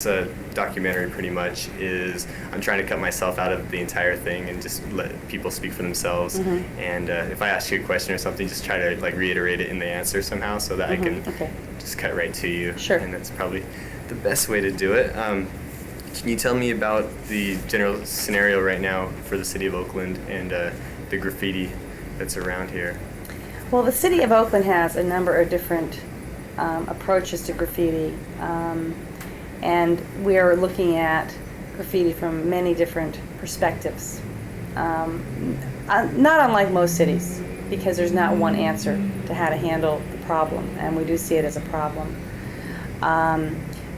This documentary pretty much is I'm trying to cut myself out of the entire thing and just let people speak for themselves. And if I ask you a question or something, just try to reiterate it in the answer somehow so that I can just cut right to you. Sure. And that's probably the best way to do it. Can you tell me about the general scenario right now for the city of Oakland and the graffiti that's around here? Well, the city of Oakland has a number of different approaches to graffiti. And we are looking at graffiti from many different perspectives. Not unlike most cities, because there's not one answer to how to handle the problem, and we do see it as a problem.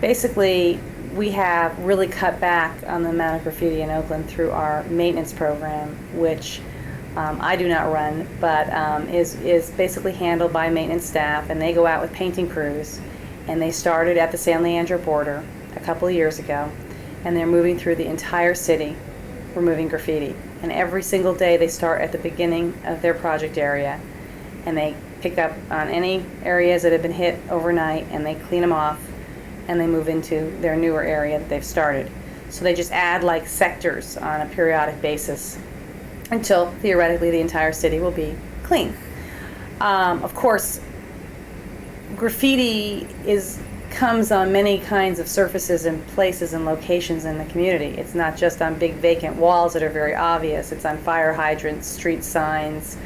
Basically, we have really cut back on the amount of graffiti in Oakland through our maintenance program, which I do not run, but is basically handled by maintenance staff, and they go out with painting crews. And they started at the San Leandro border a couple of years ago, and they're moving through the entire city removing graffiti. And every single day they start at the beginning of their project area, and they pick up on any areas that have been hit overnight, and they clean them off, and they move into their newer area that they've started. So they just add like sectors on a periodic basis until theoretically the entire city will be clean. Of course, graffiti comes on many kinds of surfaces and places and locations in the community. It's not just on big vacant walls that are very obvious. It's on fire hydrants, street signs,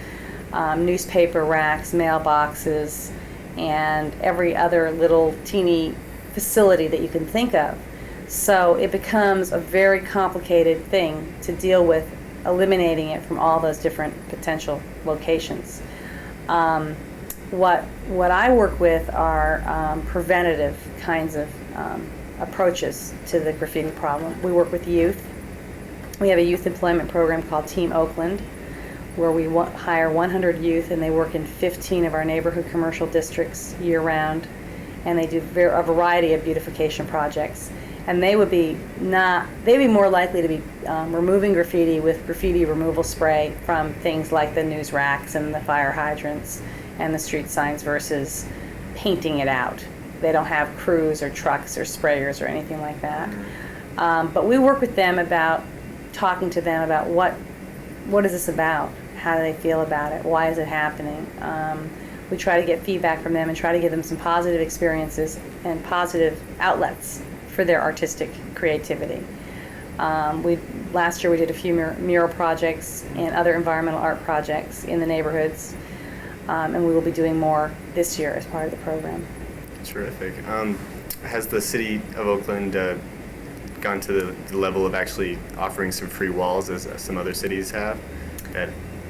newspaper racks, mailboxes, and every other little teeny facility that you can think of. So it becomes a very complicated thing to deal with eliminating it from all those different potential locations. What I work with are preventative kinds of approaches to the graffiti problem. We work with youth. We have a youth employment program called Team Oakland, where we hire 100 youth, and they work in 15 of our neighborhood commercial districts year-round, and they do a variety of beautification projects. And they'd be more likely to be removing graffiti with graffiti removal spray from things like the news racks and the fire hydrants and the street signs versus painting it out. They don't have crews or trucks or sprayers or anything like that. But we work with them about talking to them about what is this about? How do they feel about it? Why is it happening? We try to get feedback from them and try to give them some positive experiences and positive outlets for their artistic creativity. Last year we did a few mural projects and other environmental art projects in the neighborhoods. And we will be doing more this year as part of the program. Terrific. Has the city of Oakland gone to the level of actually offering some free walls, as some other cities have, that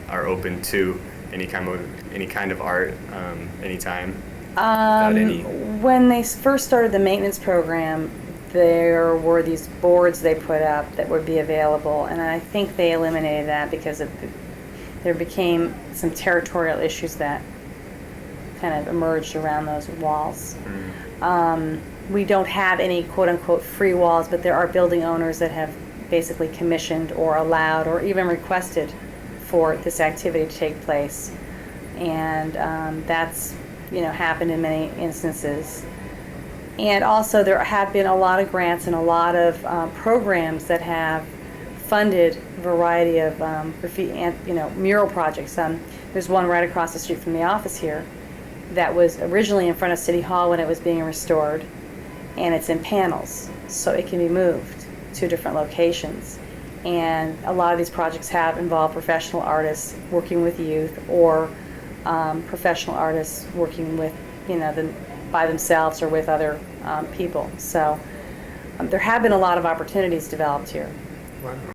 are open to any kind of art anytime? When they first started the maintenance program, there were these boards they put up that would be available, and I think they eliminated that because there became some territorial issues that kind of emerged around those walls. We don't have any quote-unquote free walls, but there are building owners that have basically commissioned or allowed or even requested for this activity to take place. And that's happened in many instances. And also there have been a lot of grants and a lot of programs that have funded a variety of graffiti and mural projects. There's one right across the street from the office here that was originally in front of City Hall when it was being restored, and it's in panels, so it can be moved to different locations. And a lot of these projects have involved professional artists working with youth, or professional artists working with by themselves or with other people. So there have been a lot of opportunities developed here. Wow.